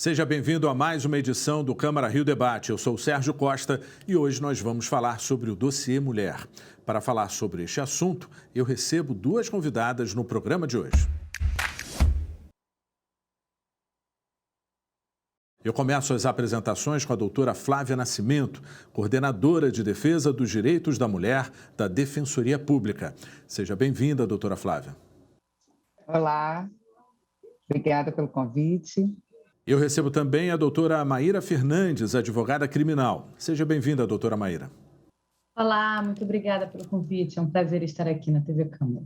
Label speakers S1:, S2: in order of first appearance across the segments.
S1: Seja bem-vindo a mais uma edição do Câmara Rio Debate. Eu sou o Sérgio Costa e hoje nós vamos falar sobre o dossiê Mulher. Para falar sobre este assunto, eu recebo duas convidadas no programa de hoje. Eu começo as apresentações com a doutora Flávia Nascimento, coordenadora de defesa dos direitos da mulher da Defensoria Pública. Seja bem-vinda, doutora Flávia.
S2: Olá, obrigada pelo convite.
S1: Eu recebo também a doutora Maíra Fernandes, advogada criminal. Seja bem-vinda, doutora Maíra.
S3: Olá, muito obrigada pelo convite. É um prazer estar aqui na TV Câmara.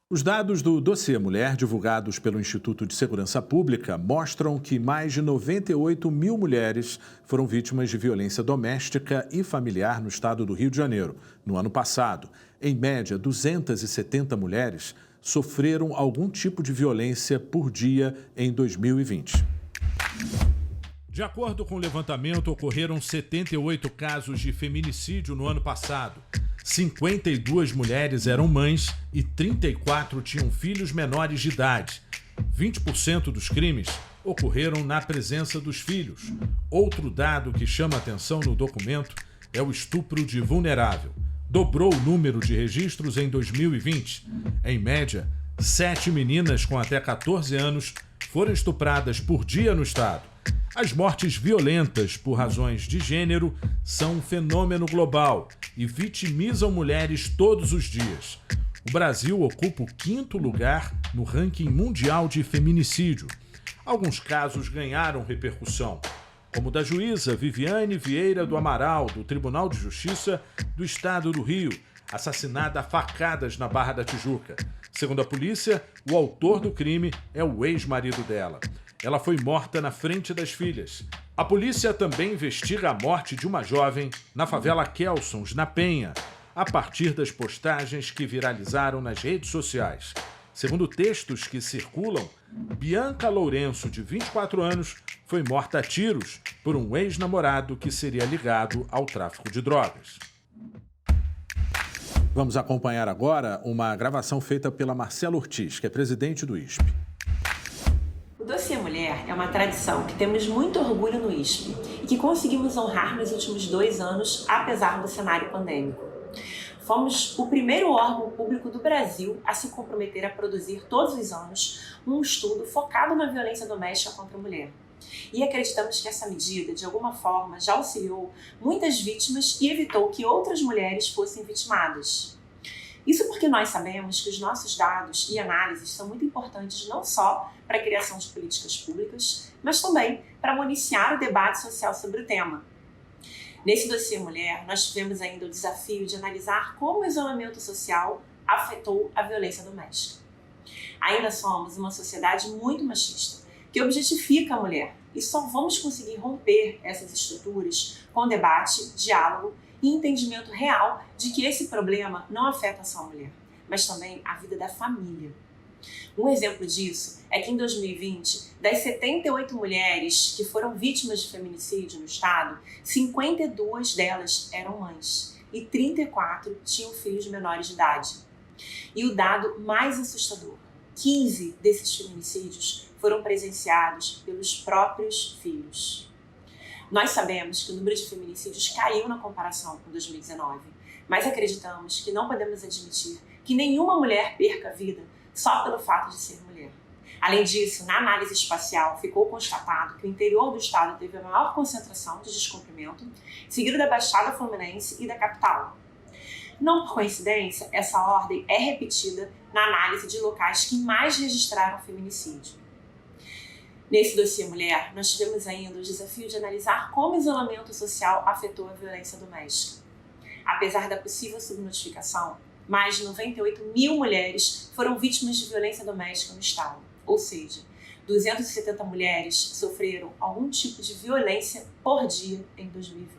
S1: Os dados do dossiê Mulher, divulgados pelo Instituto de Segurança Pública, mostram que mais de 98 mil mulheres foram vítimas de violência doméstica e familiar no estado do Rio de Janeiro. No ano passado, em média, 270 mulheres sofreram algum tipo de violência por dia em 2020. De acordo com o levantamento, ocorreram 78 casos de feminicídio no ano passado. 52 mulheres eram mães e 34 tinham filhos menores de idade. 20% dos crimes ocorreram na presença dos filhos. Outro dado que chama atenção no documento é o estupro de vulnerável. Dobrou o número de registros em 2020. Em média, 7 meninas com até 14 anos foram estupradas por dia no estado. As mortes violentas por razões de gênero são um fenômeno global e vitimizam mulheres todos os dias. O Brasil ocupa o 5º lugar no ranking mundial de feminicídio. Alguns casos ganharam repercussão, como o da juíza Viviane Vieira do Amaral, do Tribunal de Justiça do Estado do Rio, assassinada a facadas na Barra da Tijuca. Segundo a polícia, o autor do crime é o ex-marido dela. Ela foi morta na frente das filhas. A polícia também investiga a morte de uma jovem na favela Kelsons, na Penha, a partir das postagens que viralizaram nas redes sociais. Segundo textos que circulam, Bianca Lourenço, de 24 anos, foi morta a tiros por um ex-namorado que seria ligado ao tráfico de drogas. Vamos acompanhar agora uma gravação feita pela Marcela Ortiz, que é presidente do ISP.
S4: O dossiê Mulher é uma tradição que temos muito orgulho no ISP e que conseguimos honrar nos últimos 2 anos, apesar do cenário pandêmico. Fomos o primeiro órgão público do Brasil a se comprometer a produzir todos os anos um estudo focado na violência doméstica contra a mulher. E acreditamos que essa medida, de alguma forma, já auxiliou muitas vítimas e evitou que outras mulheres fossem vitimadas. Isso porque nós sabemos que os nossos dados e análises são muito importantes não só para a criação de políticas públicas, mas também para municiar o debate social sobre o tema. Nesse dossiê Mulher, nós tivemos ainda o desafio de analisar como o isolamento social afetou a violência doméstica. Ainda somos uma sociedade muito machista, que objetifica a mulher, e só vamos conseguir romper essas estruturas com debate, diálogo e entendimento real de que esse problema não afeta só a mulher, mas também a vida da família. Um exemplo disso é que em 2020, das 78 mulheres que foram vítimas de feminicídio no estado, 52 delas eram mães e 34 tinham filhos menores de idade. E o dado mais assustador, 15 desses feminicídios foram presenciados pelos próprios filhos. Nós sabemos que o número de feminicídios caiu na comparação com 2019, mas acreditamos que não podemos admitir que nenhuma mulher perca a vida só pelo fato de ser mulher. Além disso, na análise espacial ficou constatado que o interior do estado teve a maior concentração de descumprimento, seguido da Baixada Fluminense e da capital. Não por coincidência, essa ordem é repetida na análise de locais que mais registraram feminicídio. Nesse dossiê Mulher, nós tivemos ainda o desafio de analisar como o isolamento social afetou a violência doméstica. Apesar da possível subnotificação, mais de 98 mil mulheres foram vítimas de violência doméstica no estado, ou seja, 270 mulheres sofreram algum tipo de violência por dia em 2020.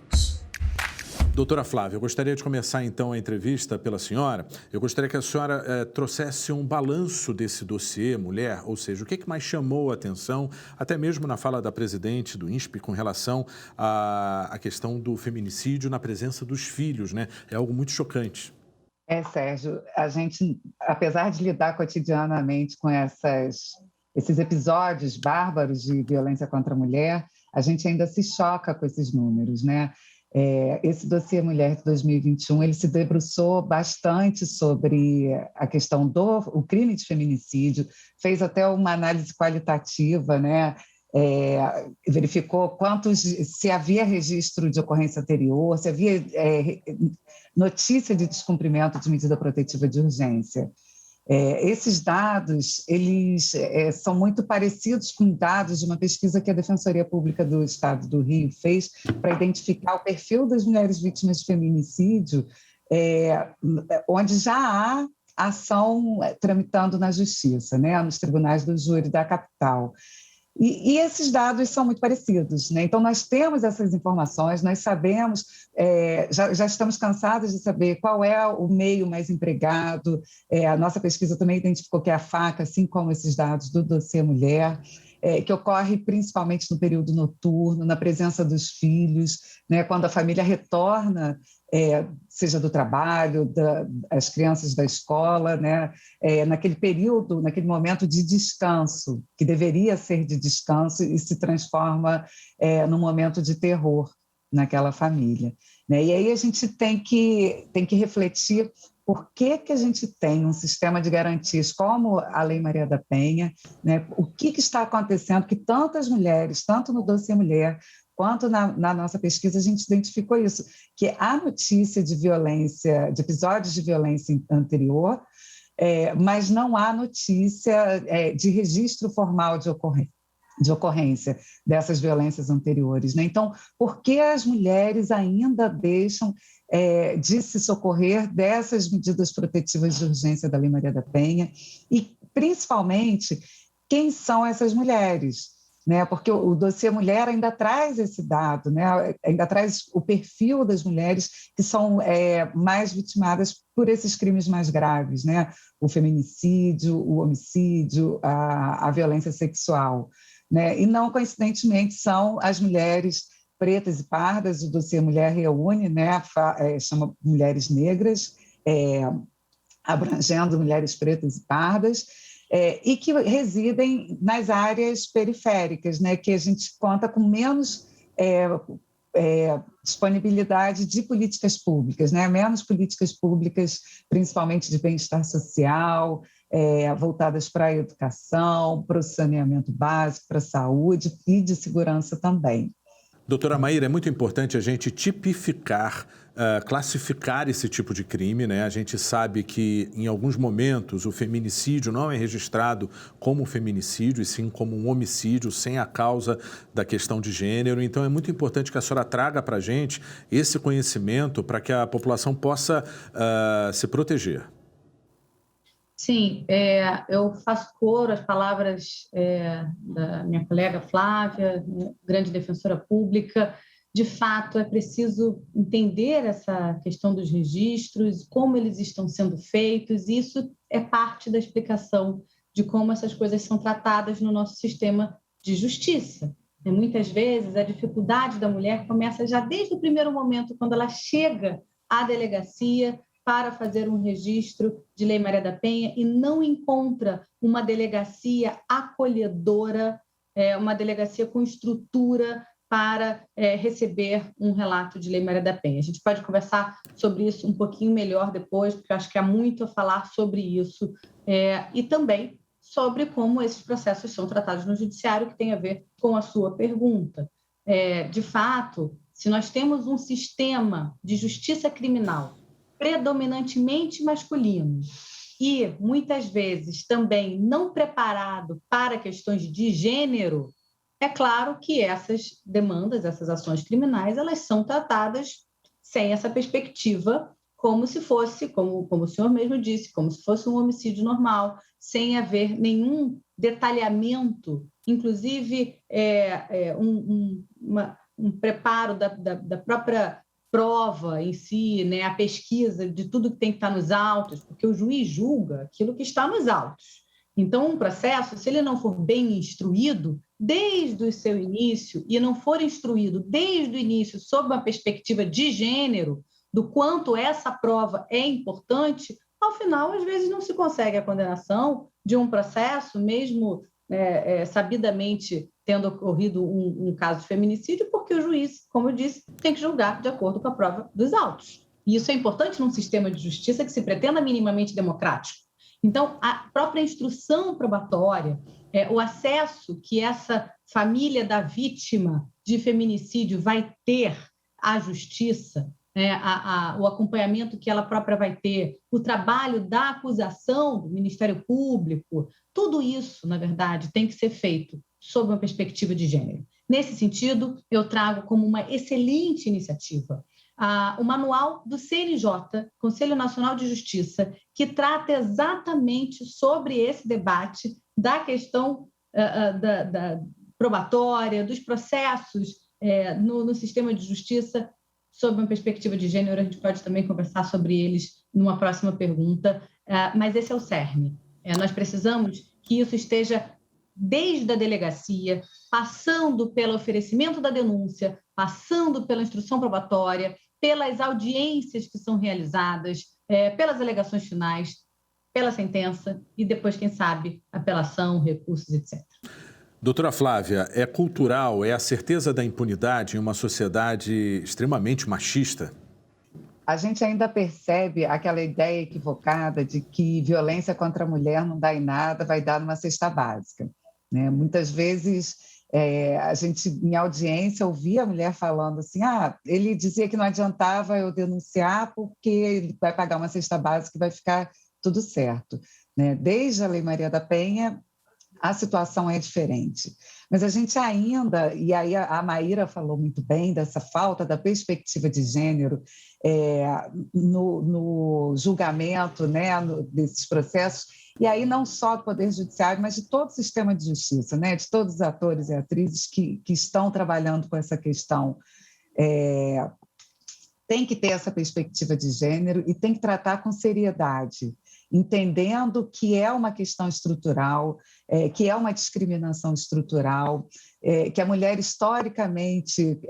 S1: Doutora Flávia, eu gostaria de começar então a entrevista pela senhora. Eu gostaria que a senhora trouxesse um balanço desse dossiê Mulher, ou seja, o que mais chamou a atenção, até mesmo na fala da presidente do INSP com relação à questão do feminicídio na presença dos filhos, né? É algo muito chocante.
S2: Sérgio, a gente, apesar de lidar cotidianamente com essas esses episódios bárbaros de violência contra a mulher, a gente ainda se choca com esses números, né? Esse dossiê Mulher de 2021, ele se debruçou bastante sobre a questão do crime de feminicídio, fez até uma análise qualitativa, né? Verificou se havia registro de ocorrência anterior, se havia notícia de descumprimento de medida protetiva de urgência. Esses dados, eles são muito parecidos com dados de uma pesquisa que a Defensoria Pública do Estado do Rio fez para identificar o perfil das mulheres vítimas de feminicídio, onde já há ação tramitando na Justiça, né, nos tribunais do júri da capital. E esses dados são muito parecidos, né? Então, nós temos essas informações, nós sabemos, já estamos cansados de saber qual é o meio mais empregado. A nossa pesquisa também identificou que é a faca, assim como esses dados do dossiê Mulher, que ocorre principalmente no período noturno, na presença dos filhos, né? Quando a família retorna, seja do trabalho, as crianças da escola, né? Naquele período, naquele momento de descanso, que deveria ser de descanso e se transforma num momento de terror naquela família, né? E aí a gente tem que refletir por que a gente tem um sistema de garantias como a Lei Maria da Penha, né? O que está acontecendo que tantas mulheres, tanto no dossiê Mulher, quanto na nossa pesquisa, a gente identificou isso, que há notícia de violência, de episódios de violência anterior, mas não há notícia de registro formal de ocorrência dessas violências anteriores, né? Então, por que as mulheres ainda deixam de se socorrer dessas medidas protetivas de urgência da Lei Maria da Penha? E, principalmente, quem são essas mulheres? Né? Porque o dossiê Mulher ainda traz esse dado, né? Ainda traz o perfil das mulheres que são mais vitimadas por esses crimes mais graves, né? O feminicídio, o homicídio, a violência sexual, né? E não coincidentemente são as mulheres pretas e pardas. O dossiê Mulher reúne, né? Chama mulheres negras, abrangendo mulheres pretas e pardas, e que residem nas áreas periféricas, né? Que a gente conta com menos disponibilidade de políticas públicas, né? Menos políticas públicas, principalmente de bem-estar social, voltadas para a educação, para o saneamento básico, para a saúde e de segurança também.
S1: Doutora Maíra, é muito importante a gente tipificar, classificar esse tipo de crime, né? A gente sabe que, em alguns momentos, o feminicídio não é registrado como um feminicídio, e sim como um homicídio, sem a causa da questão de gênero. Então, é muito importante que a senhora traga para a gente esse conhecimento para que a população possa se proteger.
S3: Sim, eu faço coro às palavras da minha colega Flávia, grande defensora pública. De fato, é preciso entender essa questão dos registros, como eles estão sendo feitos, e isso é parte da explicação de como essas coisas são tratadas no nosso sistema de justiça. E muitas vezes, a dificuldade da mulher começa já desde o primeiro momento, quando ela chega à delegacia para fazer um registro de Lei Maria da Penha e não encontra uma delegacia acolhedora, uma delegacia com estrutura para receber um relato de Lei Maria da Penha. A gente pode conversar sobre isso um pouquinho melhor depois, porque eu acho que há muito a falar sobre isso, e também sobre como esses processos são tratados no judiciário, que tem a ver com a sua pergunta. De fato, se nós temos um sistema de justiça criminal predominantemente masculino e, muitas vezes, também não preparado para questões de gênero, é claro que essas demandas, essas ações criminais, elas são tratadas sem essa perspectiva, como se fosse, como o senhor mesmo disse, como se fosse um homicídio normal, sem haver nenhum detalhamento, inclusive um preparo da própria prova em si, né, a pesquisa de tudo que tem que estar nos autos, porque o juiz julga aquilo que está nos autos. Então, um processo, se ele não for bem instruído desde o seu início e não for instruído desde o início sob uma perspectiva de gênero, do quanto essa prova é importante, ao final, às vezes, não se consegue a condenação de um processo, mesmo sabidamente tendo ocorrido um caso de feminicídio, porque o juiz, como eu disse, tem que julgar de acordo com a prova dos autos. E isso é importante num sistema de justiça que se pretenda minimamente democrático. Então, a própria instrução probatória, o acesso que essa família da vítima de feminicídio vai ter à justiça, o acompanhamento que ela própria vai ter, o trabalho da acusação do Ministério Público, tudo isso, na verdade, tem que ser feito sob uma perspectiva de gênero. Nesse sentido, eu trago como uma excelente iniciativa o manual do CNJ, Conselho Nacional de Justiça, que trata exatamente sobre esse debate da questão da probatória, dos processos no sistema de justiça, sob uma perspectiva de gênero. A gente pode também conversar sobre eles numa próxima pergunta, mas esse é o cerne. Nós precisamos que isso esteja desde a delegacia, passando pelo oferecimento da denúncia, passando pela instrução probatória, pelas audiências que são realizadas, pelas alegações finais, pela sentença e depois, quem sabe, apelação, recursos, etc.
S1: Doutora Flávia, é cultural, é a certeza da impunidade em uma sociedade extremamente machista?
S2: A gente ainda percebe aquela ideia equivocada de que violência contra a mulher não dá em nada, vai dar numa cesta básica, né? Muitas vezes a gente, em audiência, ouvia a mulher falando assim, ele dizia que não adiantava eu denunciar porque ele vai pagar uma cesta básica e vai ficar tudo certo, né? Desde a Lei Maria da Penha, a situação é diferente. Mas a gente ainda, e aí a Maíra falou muito bem dessa falta da perspectiva de gênero no julgamento, né, desses processos, e aí não só do Poder Judiciário, mas de todo o sistema de justiça, né, de todos os atores e atrizes que estão trabalhando com essa questão. Tem que ter essa perspectiva de gênero e tem que tratar com seriedade, entendendo que é uma questão estrutural, que é uma discriminação estrutural, que a mulher historicamente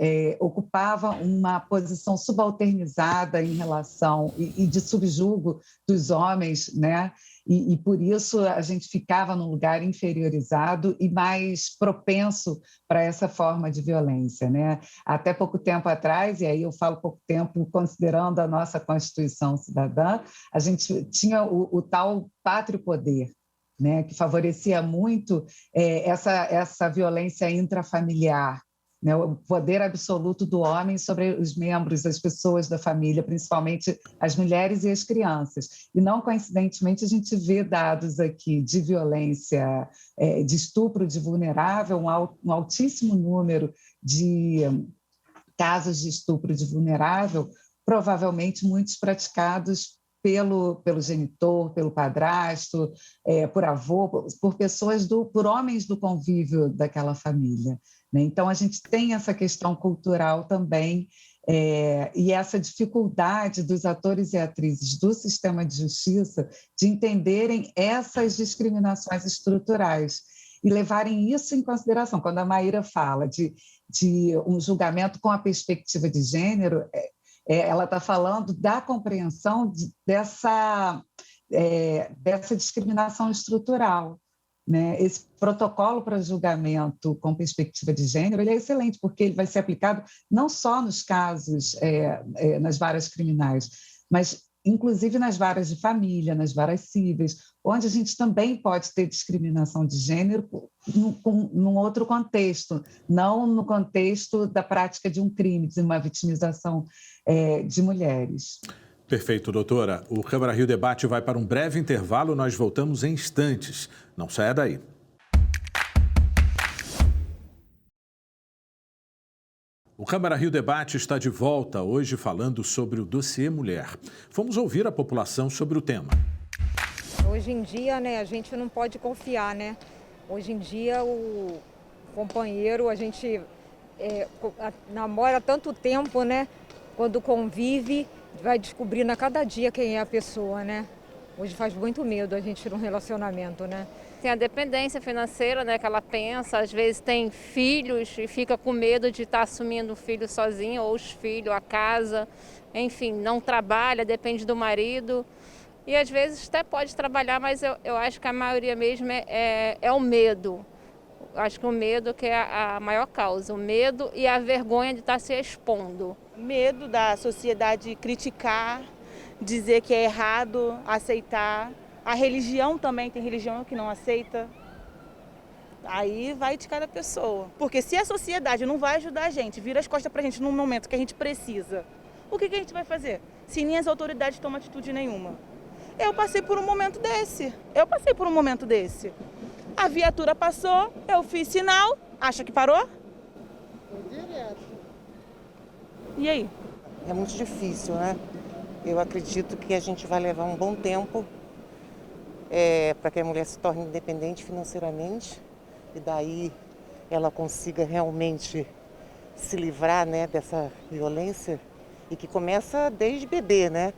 S2: ocupava uma posição subalternizada em relação e de subjugo dos homens, né? E por isso a gente ficava num lugar inferiorizado e mais propenso para essa forma de violência, né? Até pouco tempo atrás, e aí eu falo pouco tempo considerando a nossa Constituição Cidadã, a gente tinha o tal pátrio poder, né? Que favorecia muito essa violência intrafamiliar, né, o poder absoluto do homem sobre os membros, as pessoas da família, principalmente as mulheres e as crianças. E não coincidentemente a gente vê dados aqui de violência, de estupro de vulnerável, um altíssimo número de casos de estupro de vulnerável, provavelmente muitos praticados pelo genitor, pelo padrasto, por avô, por homens do convívio daquela família, né? Então, a gente tem essa questão cultural também e essa dificuldade dos atores e atrizes do sistema de justiça de entenderem essas discriminações estruturais e levarem isso em consideração. Quando a Maíra fala de um julgamento com a perspectiva de gênero, ela está falando da compreensão dessa discriminação estrutural, né? Esse protocolo para julgamento com perspectiva de gênero ele é excelente, porque ele vai ser aplicado não só nos casos, nas varas criminais, mas inclusive nas varas de família, nas varas cíveis, onde a gente também pode ter discriminação de gênero num outro contexto, não no contexto da prática de um crime, de uma vitimização de mulheres.
S1: Perfeito, doutora. O Câmara Rio Debate vai para um breve intervalo, nós voltamos em instantes. Não saia daí. O Câmara Rio Debate está de volta, hoje falando sobre o dossiê Mulher. Vamos ouvir a população sobre o tema.
S5: Hoje em dia, né, a gente não pode confiar, né? Hoje em dia, o companheiro, a gente namora há tanto tempo, né? Quando convive, vai descobrindo a cada dia quem é a pessoa, né? Hoje faz muito medo a gente num relacionamento, né?
S6: Tem a dependência financeira, né, que ela pensa, às vezes tem filhos e fica com medo de estar assumindo o filho sozinha, ou os filhos, a casa, enfim, não trabalha, depende do marido. E às vezes até pode trabalhar, mas eu acho que a maioria mesmo é o medo. Acho que o medo que é a maior causa, o medo e a vergonha de estar se expondo.
S7: Medo da sociedade criticar, dizer que é errado, aceitar. A religião também, tem religião que não aceita. Aí vai de cada pessoa. Porque se a sociedade não vai ajudar a gente, vira as costas pra gente num momento que a gente precisa, o que a gente vai fazer? Se nem as autoridades tomam atitude nenhuma. Eu passei por um momento desse. A viatura passou, eu fiz sinal, acha que parou?
S8: Foi direto.
S7: E aí?
S9: É muito difícil, né? Eu acredito que a gente vai levar um bom tempo para que a mulher se torne independente financeiramente e daí ela consiga realmente se livrar, né, dessa violência e que começa desde bebê, né?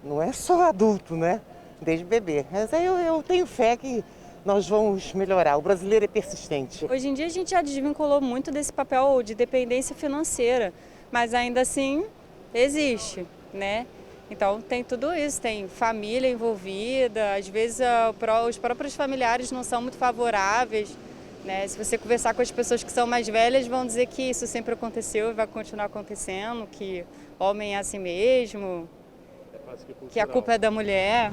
S9: Não é só adulto, né? Desde bebê. Mas aí eu tenho fé que nós vamos melhorar. O brasileiro é persistente.
S10: Hoje em dia a gente já desvinculou muito desse papel de dependência financeira, mas ainda assim existe, né? Então tem tudo isso, tem família envolvida, às vezes os próprios familiares não são muito favoráveis, né? Se você conversar com as pessoas que são mais velhas, vão dizer que isso sempre aconteceu e vai continuar acontecendo, que homem é assim mesmo, que a culpa é da mulher.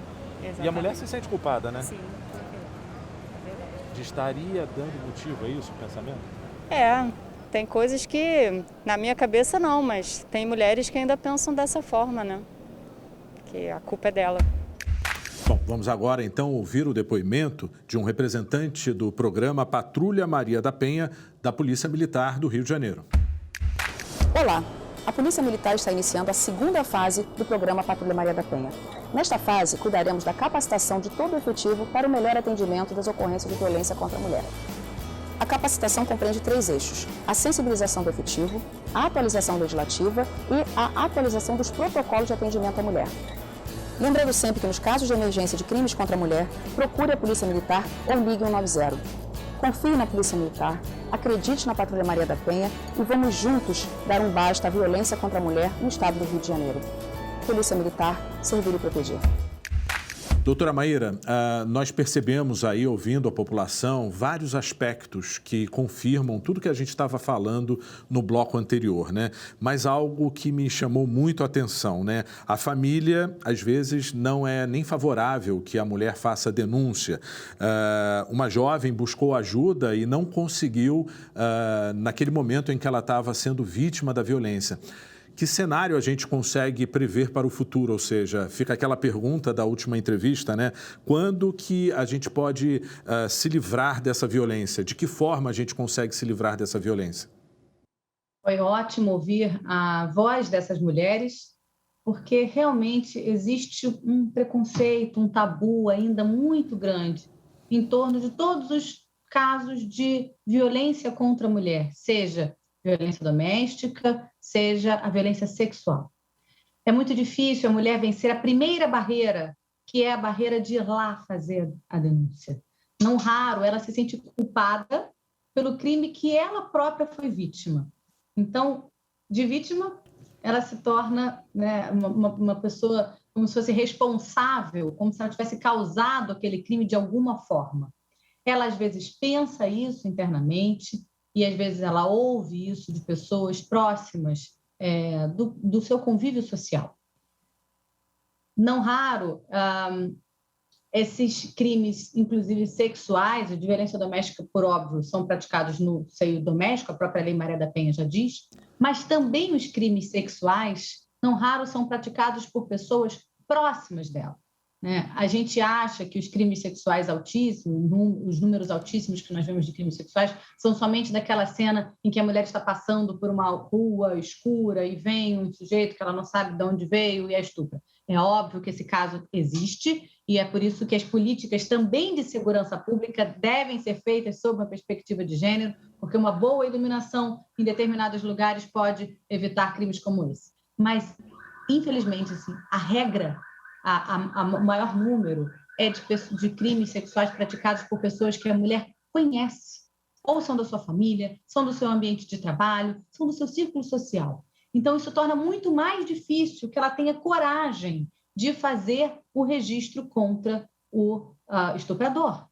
S11: E a mulher se sente culpada, né?
S10: Sim.
S11: Estaria dando motivo a isso, o pensamento?
S10: Tem coisas que na minha cabeça não, mas tem mulheres que ainda pensam dessa forma, né? Que a culpa é dela.
S1: Bom, vamos agora então ouvir o depoimento de um representante do programa Patrulha Maria da Penha, da Polícia Militar do Rio de Janeiro.
S12: Olá! A Polícia Militar está iniciando a segunda fase do programa Patrulha Maria da Penha. Nesta fase, cuidaremos da capacitação de todo o efetivo para o melhor atendimento das ocorrências de violência contra a mulher. A capacitação compreende 3 eixos: a sensibilização do efetivo, a atualização legislativa e a atualização dos protocolos de atendimento à mulher. Lembrando sempre que nos casos de emergência de crimes contra a mulher, procure a Polícia Militar ou ligue 190. Confie na Polícia Militar, acredite na Patrulha Maria da Penha e vamos juntos dar um basta à violência contra a mulher no estado do Rio de Janeiro. Polícia Militar, servir e proteger.
S1: Doutora Maíra, nós percebemos aí, ouvindo a população, vários aspectos que confirmam tudo que a gente estava falando no bloco anterior, né? Mas algo que me chamou muito a atenção, né? A família, às vezes, não é nem favorável que a mulher faça denúncia. Uma jovem buscou ajuda e não conseguiu naquele momento em que ela estava sendo vítima da violência. Que cenário a gente consegue prever para o futuro? Ou seja, fica aquela pergunta da última entrevista, né? Quando que a gente pode se livrar dessa violência? De que forma a gente consegue se livrar dessa violência?
S3: Foi ótimo ouvir a voz dessas mulheres, porque realmente existe um preconceito, um tabu ainda muito grande em torno de todos os casos de violência contra a mulher, seja violência doméstica, seja a violência sexual. É muito difícil a mulher vencer a primeira barreira, que é a barreira de ir lá fazer a denúncia. Não raro, ela se sente culpada pelo crime que ela própria foi vítima. Então, de vítima, ela se torna, né, uma pessoa como se fosse responsável, como se ela tivesse causado aquele crime de alguma forma. Ela, às vezes, pensa isso internamente, e às vezes ela ouve isso de pessoas próximas do seu convívio social. Não raro, esses crimes, inclusive sexuais e de violência doméstica, por óbvio, são praticados no seio doméstico, a própria Lei Maria da Penha já diz, mas também os crimes sexuais, não raro, são praticados por pessoas próximas dela. Né? A gente acha que os crimes sexuais altíssimos, os números altíssimos que nós vemos de crimes sexuais, são somente daquela cena em que a mulher está passando por uma rua escura e vem um sujeito que ela não sabe de onde veio e a estupra. É óbvio que esse caso existe e é por isso que as políticas também de segurança pública devem ser feitas sob uma perspectiva de gênero, porque uma boa iluminação em determinados lugares pode evitar crimes como esse. Mas, infelizmente, assim, a regra, o maior número é de crimes sexuais praticados por pessoas que a mulher conhece, ou são da sua família, são do seu ambiente de trabalho, são do seu círculo social. Então, isso torna muito mais difícil que ela tenha coragem de fazer o registro contra o estuprador.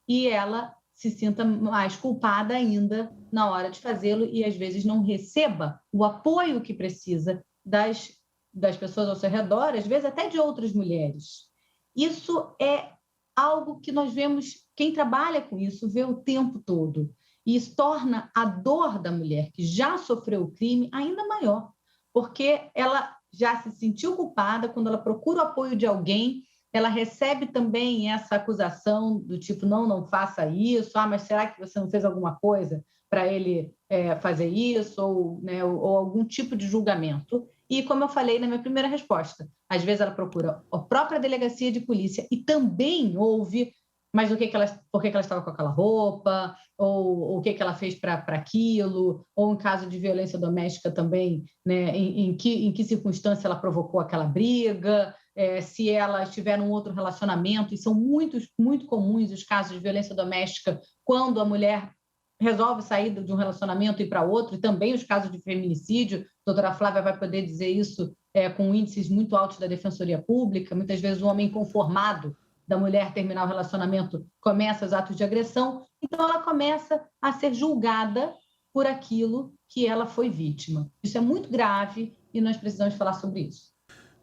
S3: E ela se sinta mais culpada ainda na hora de fazê-lo e, às vezes, não receba o apoio que precisa das pessoas ao seu redor, às vezes até de outras mulheres. Isso é algo que nós vemos, quem trabalha com isso vê o tempo todo. E isso torna a dor da mulher que já sofreu o crime ainda maior, porque ela já se sentiu culpada, quando ela procura o apoio de alguém, ela recebe também essa acusação do tipo, não faça isso, mas será que você não fez alguma coisa para ele fazer isso, ou algum tipo de julgamento. E, como eu falei na minha primeira resposta, às vezes ela procura a própria delegacia de polícia e também ouve, mas por que ela estava com aquela roupa, ou o que ela fez para aquilo, ou em caso de violência doméstica também, né, em que circunstância ela provocou aquela briga, se ela estiver num outro relacionamento, e são muito comuns os casos de violência doméstica quando a mulher resolve sair de um relacionamento e ir para outro, e também os casos de feminicídio. A doutora Flávia vai poder dizer isso com índices muito altos da Defensoria Pública. Muitas vezes o homem inconformado da mulher terminar o relacionamento começa os atos de agressão, então ela começa a ser julgada por aquilo que ela foi vítima. Isso é muito grave e nós precisamos falar sobre isso.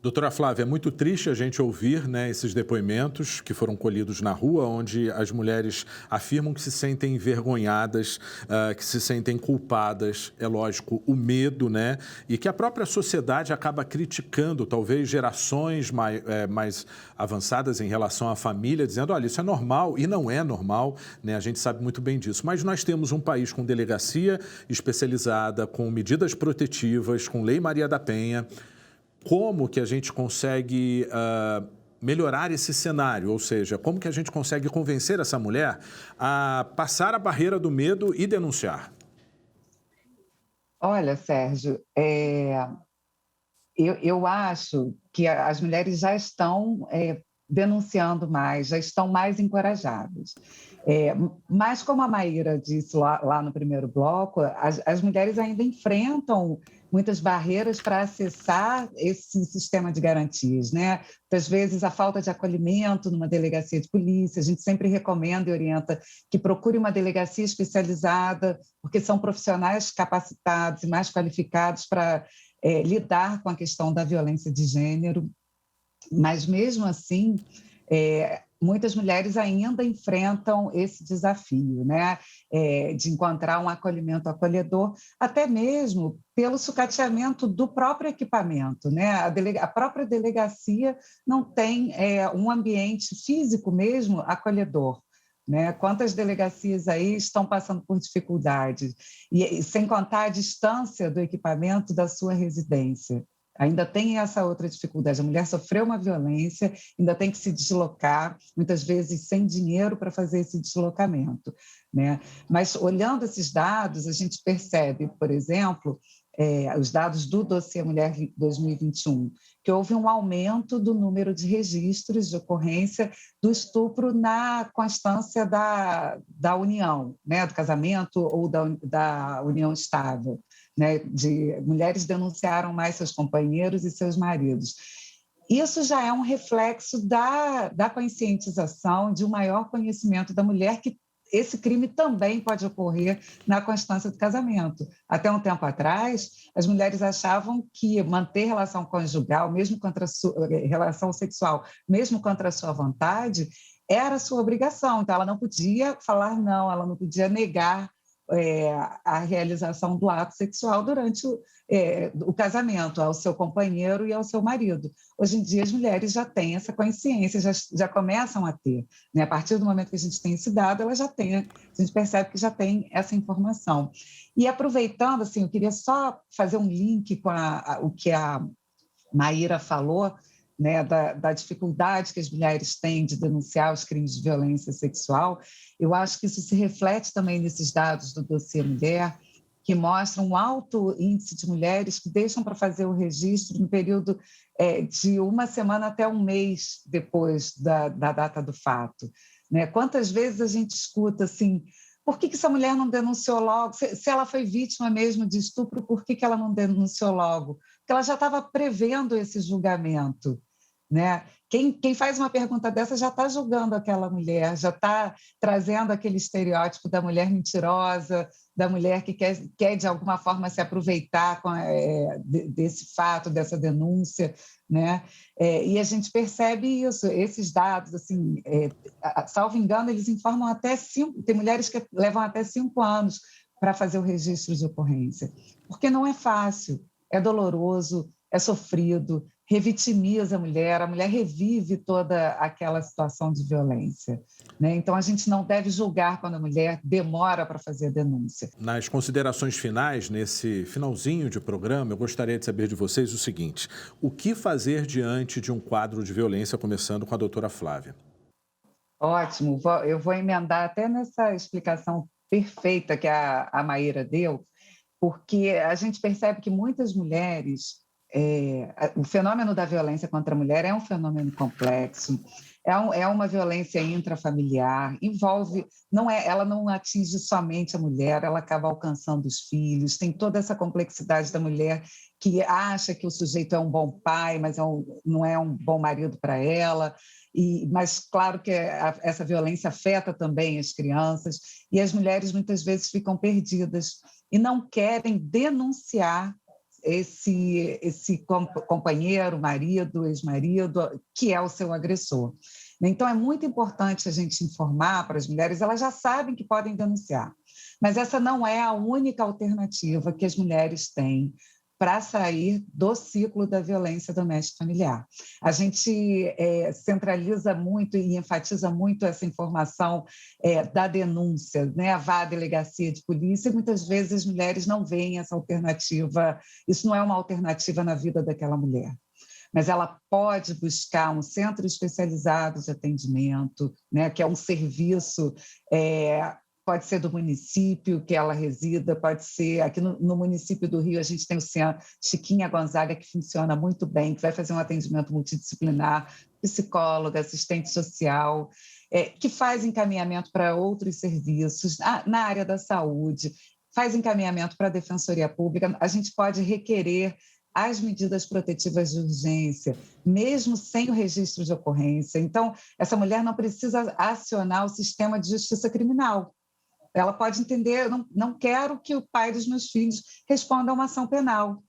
S1: Doutora Flávia, é muito triste a gente ouvir, né, esses depoimentos que foram colhidos na rua, onde as mulheres afirmam que se sentem envergonhadas, que se sentem culpadas, é lógico, o medo, né, e que a própria sociedade acaba criticando, talvez gerações mais avançadas em relação à família, dizendo, olha, isso é normal, e não é normal, né, a gente sabe muito bem disso. Mas nós temos um país com delegacia especializada, com medidas protetivas, com Lei Maria da Penha. Como que a gente consegue melhorar esse cenário? Ou seja, como que a gente consegue convencer essa mulher a passar a barreira do medo e denunciar?
S2: Olha, Sérgio, eu acho que as mulheres já estão denunciando mais, já estão mais encorajadas. Mas, como a Maíra disse lá no primeiro bloco, as mulheres ainda enfrentam muitas barreiras para acessar esse sistema de garantias, né? Muitas vezes a falta de acolhimento numa delegacia de polícia, a gente sempre recomenda e orienta que procure uma delegacia especializada, porque são profissionais capacitados e mais qualificados para lidar com a questão da violência de gênero, mas mesmo assim, muitas mulheres ainda enfrentam esse desafio, né, de encontrar um acolhimento acolhedor, até mesmo pelo sucateamento do próprio equipamento, né? A própria delegacia não tem um ambiente físico mesmo acolhedor, né? Quantas delegacias aí estão passando por dificuldades, e sem contar a distância do equipamento da sua residência. Ainda tem essa outra dificuldade. A mulher sofreu uma violência, ainda tem que se deslocar, muitas vezes sem dinheiro para fazer esse deslocamento, né? Mas, olhando esses dados, a gente percebe, por exemplo, os dados do Dossiê Mulher 2021, que houve um aumento do número de registros de ocorrência do estupro na constância da união, né? Do casamento ou da união estável. Né, de mulheres denunciaram mais seus companheiros e seus maridos. Isso já é um reflexo da conscientização, de um maior conhecimento da mulher, que esse crime também pode ocorrer na constância do casamento. Até um tempo atrás, as mulheres achavam que manter relação conjugal, mesmo contra relação sexual, mesmo contra a sua vontade, era sua obrigação. Então, ela não podia falar não, ela não podia negar a realização do ato sexual durante o casamento ao seu companheiro e ao seu marido. Hoje em dia, as mulheres já têm essa consciência, já começam a ter, né? A partir do momento que a gente tem esse dado, ela já tem, a gente percebe que já tem essa informação. E aproveitando, assim, eu queria só fazer um link com o que a Maíra falou, né, da dificuldade que as mulheres têm de denunciar os crimes de violência sexual. Eu acho que isso se reflete também nesses dados do Dossiê Mulher, que mostram um alto índice de mulheres que deixam para fazer o registro no período de uma semana até um mês depois da data do fato, né? Quantas vezes a gente escuta assim, por que essa mulher não denunciou logo? Se ela foi vítima mesmo de estupro, por que ela não denunciou logo? Porque ela já estava prevendo esse julgamento, né? Quem faz uma pergunta dessa já está julgando aquela mulher, já está trazendo aquele estereótipo da mulher mentirosa, da mulher que quer de alguma forma se aproveitar desse fato, dessa denúncia, né? E a gente percebe isso, esses dados, assim, salvo engano, eles informam até 5, tem mulheres que levam até 5 anos para fazer o registro de ocorrência, porque não é fácil, é doloroso, é sofrido, revitimiza a mulher revive toda aquela situação de violência, né? Então, a gente não deve julgar quando a mulher demora para fazer a denúncia.
S1: Nas considerações finais, nesse finalzinho de programa, eu gostaria de saber de vocês o seguinte: o que fazer diante de um quadro de violência, começando com a doutora Flávia?
S2: Ótimo, eu vou emendar até nessa explicação perfeita que a Maíra deu, porque a gente percebe que muitas mulheres... o fenômeno da violência contra a mulher é um fenômeno complexo, é uma violência intrafamiliar, ela não atinge somente a mulher, ela acaba alcançando os filhos, tem toda essa complexidade da mulher que acha que o sujeito é um bom pai, mas não é um bom marido para ela, mas claro que essa violência afeta também as crianças, e as mulheres muitas vezes ficam perdidas e não querem denunciar esse companheiro, marido, ex-marido, que é o seu agressor. Então, é muito importante a gente informar para as mulheres, elas já sabem que podem denunciar, mas essa não é a única alternativa que as mulheres têm para sair do ciclo da violência doméstica familiar. A gente centraliza muito e enfatiza muito essa informação da denúncia, né? Vá à delegacia de polícia, e muitas vezes as mulheres não veem essa alternativa, isso não é uma alternativa na vida daquela mulher. Mas ela pode buscar um centro especializado de atendimento, né? Que é um serviço... pode ser do município que ela resida, pode ser... Aqui no município do Rio, a gente tem o Chiquinha Gonzaga, que funciona muito bem, que vai fazer um atendimento multidisciplinar, psicóloga, assistente social, que faz encaminhamento para outros serviços, na área da saúde, faz encaminhamento para a Defensoria Pública. A gente pode requerer as medidas protetivas de urgência, mesmo sem o registro de ocorrência. Então, essa mulher não precisa acionar o sistema de justiça criminal. Ela pode entender, não quero que o pai dos meus filhos responda a uma ação penal.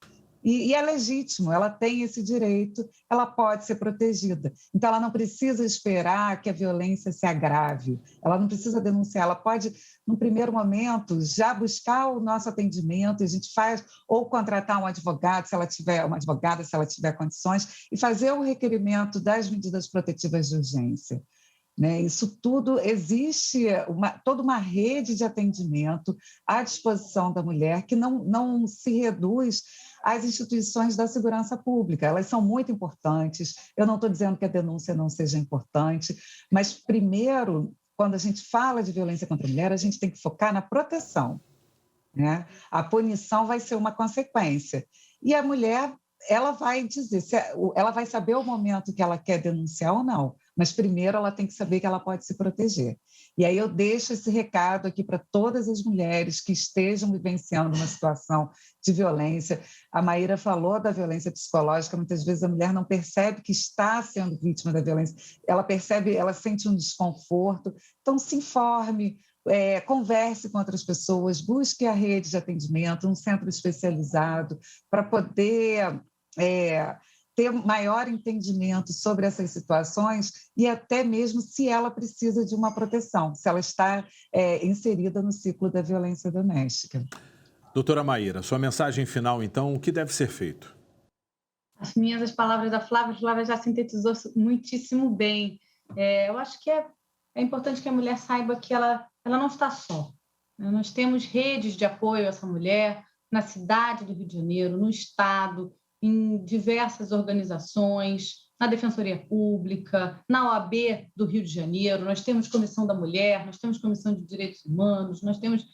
S2: E é legítimo, ela tem esse direito, ela pode ser protegida. Então, ela não precisa esperar que a violência se agrave, ela não precisa denunciar, ela pode, no primeiro momento, já buscar o nosso atendimento, a gente faz, ou contratar um advogado, se ela tiver uma advogada, se ela tiver condições, e fazer o requerimento das medidas protetivas de urgência. Né? Isso tudo, existe toda uma rede de atendimento à disposição da mulher que não se reduz às instituições da segurança pública. Elas são muito importantes, eu não estou dizendo que a denúncia não seja importante, mas primeiro, quando a gente fala de violência contra a mulher, a gente tem que focar na proteção, né? A punição vai ser uma consequência, e a mulher, ela vai dizer, ela vai saber o momento que ela quer denunciar ou não, mas primeiro ela tem que saber que ela pode se proteger. E aí eu deixo esse recado aqui para todas as mulheres que estejam vivenciando uma situação de violência. A Maíra falou da violência psicológica, muitas vezes a mulher não percebe que está sendo vítima da violência, ela sente um desconforto, então se informe, converse com outras pessoas, busque a rede de atendimento, um centro especializado, para poder ter maior entendimento sobre essas situações e até mesmo se ela precisa de uma proteção, se ela está inserida no ciclo da violência doméstica.
S1: Doutora Maíra, sua mensagem final, então, o que deve ser feito?
S3: As palavras da Flávia, a Flávia já sintetizou muitíssimo bem. Eu acho que é importante que a mulher saiba que ela não está só. Nós temos redes de apoio a essa mulher na cidade do Rio de Janeiro, no estado, em diversas organizações, na Defensoria Pública, na OAB do Rio de Janeiro, nós temos Comissão da Mulher, nós temos Comissão de Direitos Humanos, nós temos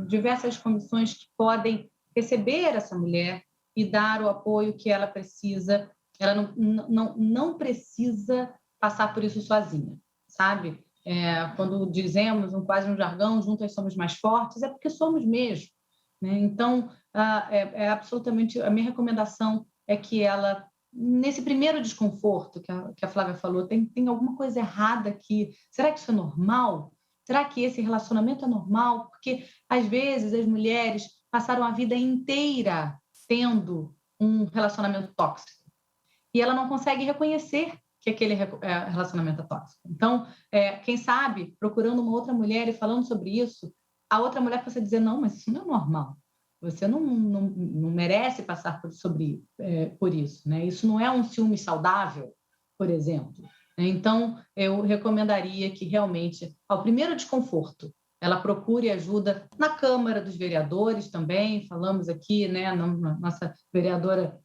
S3: diversas comissões que podem receber essa mulher e dar o apoio que ela precisa. Ela não precisa passar por isso sozinha, sabe? Quando dizemos quase um jargão, juntas somos mais fortes, é porque somos mesmo. Né? Então, absolutamente, a minha recomendação é que ela nesse primeiro desconforto que a Flávia falou, tem alguma coisa errada aqui? Será que isso é normal? Será que esse relacionamento é normal? Porque, às vezes, as mulheres passaram a vida inteira tendo um relacionamento tóxico e ela não consegue reconhecer que aquele relacionamento é tóxico. Então, quem sabe, procurando uma outra mulher e falando sobre isso, a outra mulher possa dizer, não, mas isso não é normal. Você não merece passar por isso, né? Isso não é um ciúme saudável, por exemplo. Então, eu recomendaria que realmente, ao primeiro desconforto, ela procure ajuda na Câmara dos Vereadores também. Falamos aqui, né, na nossa vereadora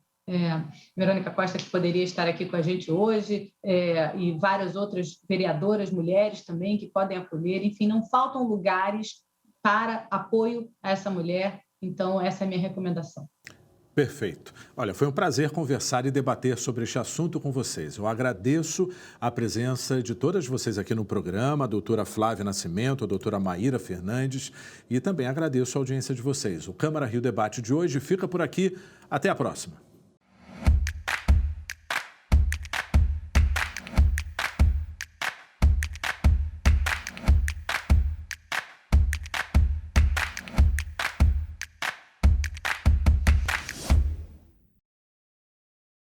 S3: Verônica Costa, que poderia estar aqui com a gente hoje, e várias outras vereadoras, mulheres também, que podem acolher. Enfim, não faltam lugares para apoio a essa mulher. Então, essa é a minha recomendação.
S1: Perfeito. Olha, foi um prazer conversar e debater sobre este assunto com vocês. Eu agradeço a presença de todas vocês aqui no programa, a doutora Flávia Nascimento, a doutora Maíra Fernandes, e também agradeço a audiência de vocês. O Câmara Rio Debate de hoje fica por aqui. Até a próxima.